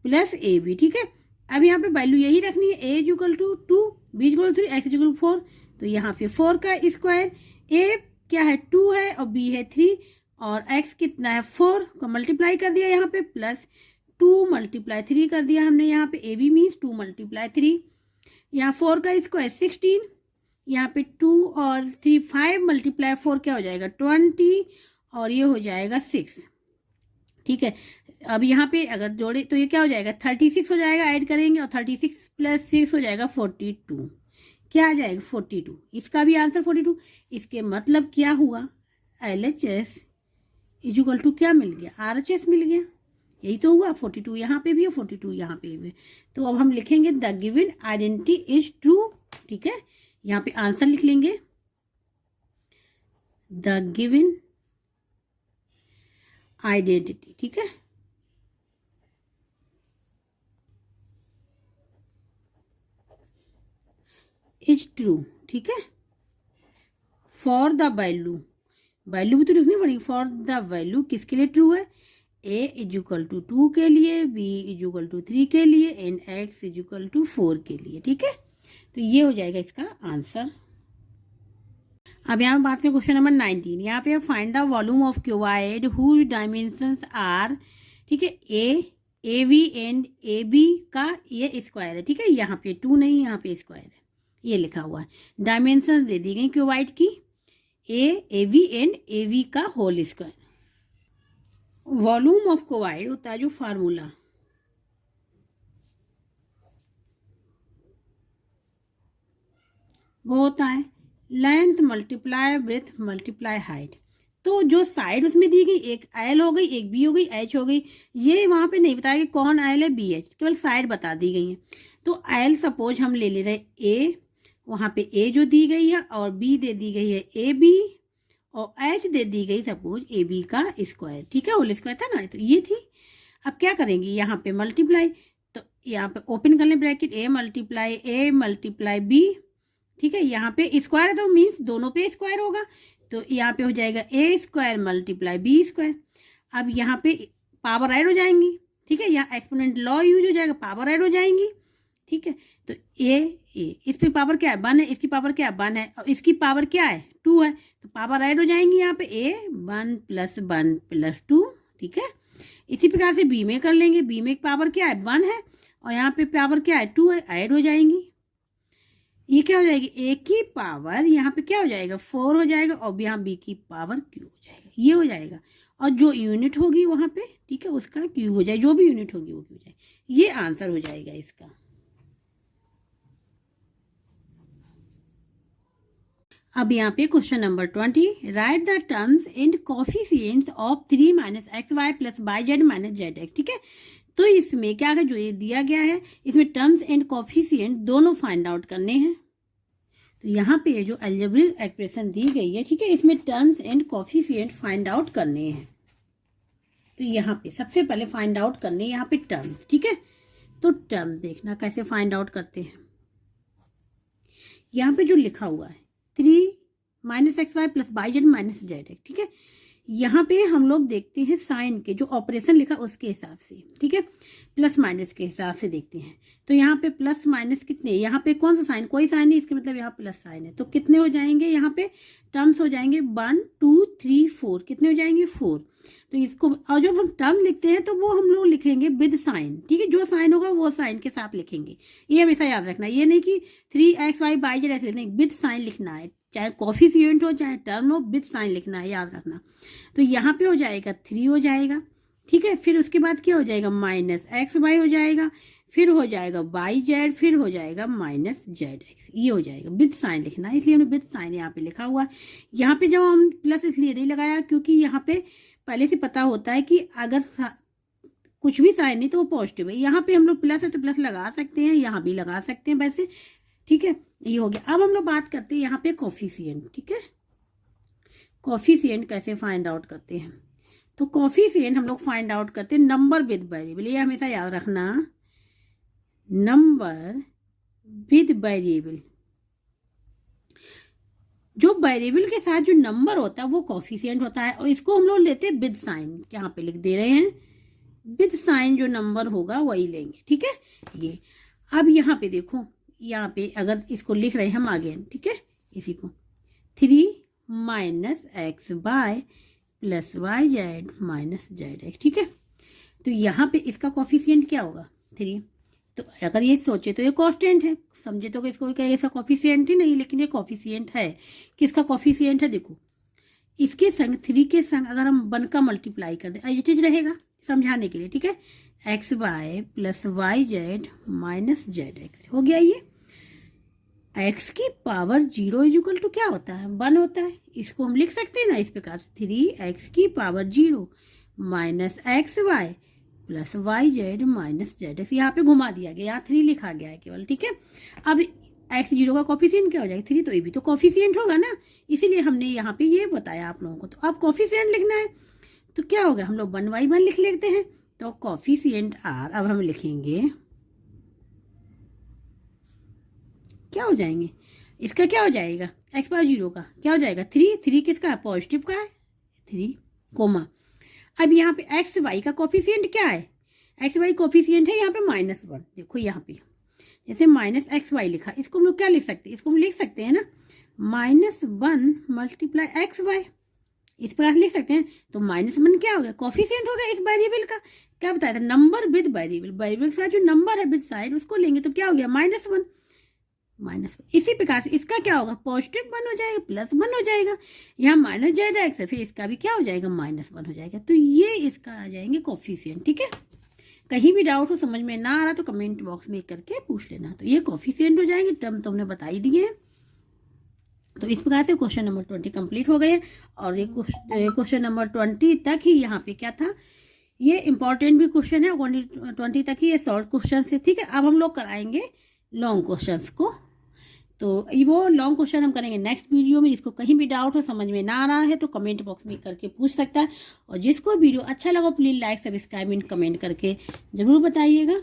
plus a b. ठीक है, अब यहाँ पे वैल्यू यही रखनी है, a is equal to 2, b is equal to 3, x is equal to 4, तो यहाँ पे 4 का स्क्वायर, ए क्या है 2 है और बी है 3 और x कितना है 4 को मल्टीप्लाई कर दिया यहाँ पे, प्लस 2 मल्टीप्लाई 3 कर दिया हमने यहाँ पे, ए बी मीन्स 2 मल्टीप्लाई 3, यहाँ 4 का स्क्वायर 16, यहाँ पे 2 और 3 5 मल्टीप्लाई 4 क्या हो जाएगा 20 और ये हो जाएगा 6। ठीक है, अब यहाँ पे अगर जोड़े तो ये क्या हो जाएगा 36 हो जाएगा, ऐड करेंगे और 36 प्लस 6 हो जाएगा 42, क्या आ जाएगा 42, इसका भी आंसर 42। इसके मतलब क्या हुआ LHS इज इक्वल टू क्या मिल गया RHS मिल गया, यही तो हुआ 42 यहाँ पे भी है 42 यहाँ पे भी। तो अब हम लिखेंगे the given identity is true. ठीक है, यहाँ पे आंसर लिख लेंगे द गिवन आइडेंटिटी। ठीक है, इज ट्रू। ठीक है, फॉर द वैल्यू भी तो लिखनी पड़ेगी, फॉर द वैल्यू किसके लिए ट्रू है, a इज इक्वल टू 2 के लिए, b इज इक्वल टू 3 के लिए and x is equal to 4 के लिए। ठीक है, तो ये हो जाएगा इसका आंसर। अब यहाँ बात करें क्वेश्चन नंबर 19, यहाँ पे find the volume of cuboid whose dimensions are, ठीक है, a b and a b का ये स्क्वायर है। ठीक है, यहाँ पे 2 नहीं, यहाँ पे स्क्वायर है, ये लिखा हुआ है। डायमेंशंस दे दी गई क्यूबॉइड की a b and a b का whole square. Volume of cuboid होता है जो फार्मूला, वो होता है length multiply breadth multiply height. तो जो साइड उसमें दी गई, एक एल हो गई, एक बी हो गई, एच हो गई, ये वहां पे नहीं बताया कि कौन एल है बी एच, केवल साइड बता दी गई है। तो एल सपोज हम ले रहे ए, वहां पे ए जो दी गई है और बी दे दी गई है ए बी और एच दे दी गई सपोज ए बी का स्क्वायर। ठीक है, होल स्क्वायर था ना, तो ये थी। अब क्या करेंगे यहाँ पे मल्टीप्लाई, तो यहाँ पे ओपन कर लें ब्रैकेट, ए मल्टीप्लाई बी। ठीक है, यहाँ पे स्क्वायर है तो मीन्स दोनों पे स्क्वायर होगा, तो यहाँ पे हो जाएगा ए स्क्वायर मल्टीप्लाई बी स्क्वायर। अब यहाँ पे पावर ऐड हो जाएंगी। ठीक है, यहाँ एक्सपोनेंट लॉ यूज हो जाएगा, पावर ऐड हो जाएंगी। ठीक है, तो ए इस पे पावर क्या है 1 है, इसकी पावर क्या है 1 है और इसकी पावर क्या है 2 है, तो पावर ऐड हो जाएंगी यहाँ पे ए 1 प्लस 2। ठीक है, इसी प्रकार से बी में कर लेंगे, बी में पावर क्या है 1 है और यहाँ पे पावर क्या है 2 है, ऐड हो जाएंगी। ये क्या हो जाएगी ए की पावर यहाँ पे क्या हो जाएगा 4 हो जाएगा और यहाँ बी की पावर क्यू हो जाएगा, ये हो जाएगा। और जो यूनिट होगी वहां पे, ठीक है, उसका क्यू हो जाएगा, जो भी यूनिट होगी वो क्यू हो जाएगी, ये आंसर हो जाएगा इसका। अब यहाँ पे question number 20, write the terms and coefficients of 3 minus x y plus y z minus z x. ठीक है, तो इसमें क्या है, जो ये दिया गया है इसमें टर्म्स एंड कोफिशिएंट दोनों फाइंड आउट करने हैं। तो यहाँ पे जो अलजेब्रिक एक्सप्रेशन दी गई है, ठीक है, इसमें terms and coefficient find out करने हैं। तो यहाँ पे सबसे पहले फाइंड आउट करने यहाँ पे टर्म्स। ठीक है, तो टर्म देखना कैसे फाइंड आउट करते हैं। यहाँ पे जो लिखा हुआ है 3 minus x y plus y z minus z x. ठीक है, यहाँ पे हम लोग देखते हैं साइन के जो ऑपरेशन लिखा उसके हिसाब से, ठीक है, प्लस माइनस के हिसाब से देखते हैं। तो यहाँ पे प्लस माइनस कितने, यहाँ पे कौन सा साइन, कोई साइन नहीं, इसके मतलब यहाँ प्लस साइन है। तो कितने हो जाएंगे यहाँ पे टर्म्स हो जाएंगे 1 2 3 4, कितने हो जाएंगे 4। तो इसको, और जब हम टर्म लिखते हैं तो वो हम लोग लिखेंगे विद साइन, ठीक है, जो साइन होगा वो साइन के साथ लिखेंगे। ये हमेशा याद रखना, ये नहीं कि 3xy बाई जेड ऐसे लिखना, विद साइन लिखना है, चाहे कोफिशिएंट हो चाहे टर्म हो, विद साइन लिखना है, याद रखना। तो यहाँ पे हो जाएगा 3 हो जाएगा, ठीक है। फिर उसके बाद क्या हो जाएगा माइनस एक्स वाई हो जाएगा, फिर हो जाएगा बाई जेड, फिर हो जाएगा माइनस जेड एक्स, ये हो जाएगा। विद साइन लिखना है, इसलिए हमने विद साइन यहाँ पे लिखा हुआ है। यहाँ पे जब हम प्लस इसलिए नहीं लगाया क्योंकि यहाँ पे पहले से पता होता है कि अगर कुछ भी साइन नहीं तो वो पॉजिटिव है। यहाँ पे हम लोग प्लस है तो प्लस लगा सकते हैं, यहाँ भी लगा सकते हैं वैसे, ठीक है। ये हो गया। अब हम लोग बात करते हैं यहाँ पे कोफिशिएंट, ठीक है। कोफिशिएंट कैसे फाइंड आउट करते हैं, तो कोफिशिएंट हम लोग फाइंड आउट करते हैं नंबर विद वेरिएबल, ये हमेशा याद रखना, नंबर विद वेरिएबल। जो वेरिएबल के साथ जो नंबर होता है वो कोफिशिएंट होता है, और इसको हम लोग लेते हैं विद साइन, यहाँ पे लिख दे रहे हैं विद साइन, जो नंबर होगा वही लेंगे, ठीक है। ये अब यहाँ पे देखो, यहाँ पे अगर इसको लिख रहे हैं हम आगे, ठीक है, इसी को 3 minus x y plus y z minus z x, ठीक है। तो यहाँ पे इसका कोफिशिएंट क्या होगा 3। तो अगर ये सोचे तो ये कांस्टेंट है, समझे तो इसको क्या इसका कोफिशिएंट ही नहीं, लेकिन ये कोफिशिएंट है। किसका कोफिशिएंट है, देखो इसके संग 3 के संग अगर हम 1 का मल्टीप्लाई कर दें, एज इट इज रहेगा समझाने के लिए, ठीक है। X y plus y z minus z x हो गया। ये एक्स की पावर 0 इज इक्वल टू क्या होता है 1 होता है। इसको हम लिख सकते हैं ना इस प्रकार, 3x की power 0 minus x y plus y z minus z x, यहाँ पे घुमा दिया गया, यहाँ 3 लिखा गया है केवल, ठीक है। अब एक्स 0 का कोफिशिएंट क्या हो जाएगा 3, तो ये भी तो कोफिशिएंट होगा ना, इसीलिए हमने यहाँ पे ये बताया आप लोगों को। तो अब कोफिशिएंट लिखना है तो क्या होगा, हम लोग 1/1 लिख लेते हैं। तो कोफिशिएंट आर अब हम लिखेंगे, क्या हो जाएंगे, इसका क्या हो जाएगा एक्स पावर 0 का क्या हो जाएगा 3 किसका है पॉजिटिव का है 3 कोमा। अब यहाँ पे एक्स वाई का कोफिशिएंट क्या है, एक्स वाई कोफिशिएंट है यहाँ पे -1, देखो यहाँ पे जैसे माइनस एक्स वाई लिखा, इसको हम लोग क्या लिख सकते हैं, इसको हम लिख सकते हैं ना -1 मल्टीप्लाई एक्स वाई, इस प्रकार लिख सकते हैं। तो -1 क्या हो गया कोफिशिएंट हो गया इस वेरिएबल का, क्या बताया था नंबर विद वेरिएबल, वेरिएबल के साथ जो नंबर है विद साइड उसको लेंगे, तो क्या हो गया -1। इसी प्रकार से इसका क्या होगा पॉजिटिव 1 हो जाएगा +1 हो जाएगा, यहाँ माइनस जेड एक्स है, फिर इसका भी क्या हो जाएगा -1 हो जाएगा। तो ये इसका आ जाएंगे कोफिशिएंट, ठीक है। कहीं भी डाउट हो समझ में ना आ रहा तो कमेंट बॉक्स में करके पूछ लेना। तो ये कोफिशिएंट हो जाएंगे, टर्म तो हमने बता ही दिए हैं। तो इस प्रकार से क्वेश्चन नंबर 20 कंप्लीट हो गए हैं, और ये क्वेश्चन नंबर 20 तक ही यहाँ पे क्या था, ये इंपॉर्टेंट भी क्वेश्चन है, 20 तक ही ये शॉर्ट क्वेश्चन है, ठीक है। अब हम लोग कराएंगे लॉन्ग क्वेश्चंस को, तो वो लॉन्ग क्वेश्चन हम करेंगे नेक्स्ट वीडियो में। जिसको कहीं भी डाउट हो समझ में ना आ रहा है तो कमेंट बॉक्स में करके पूछ सकता है, और जिसको वीडियो अच्छा लगा please like subscribe and comment करके ज़रूर बताइएगा।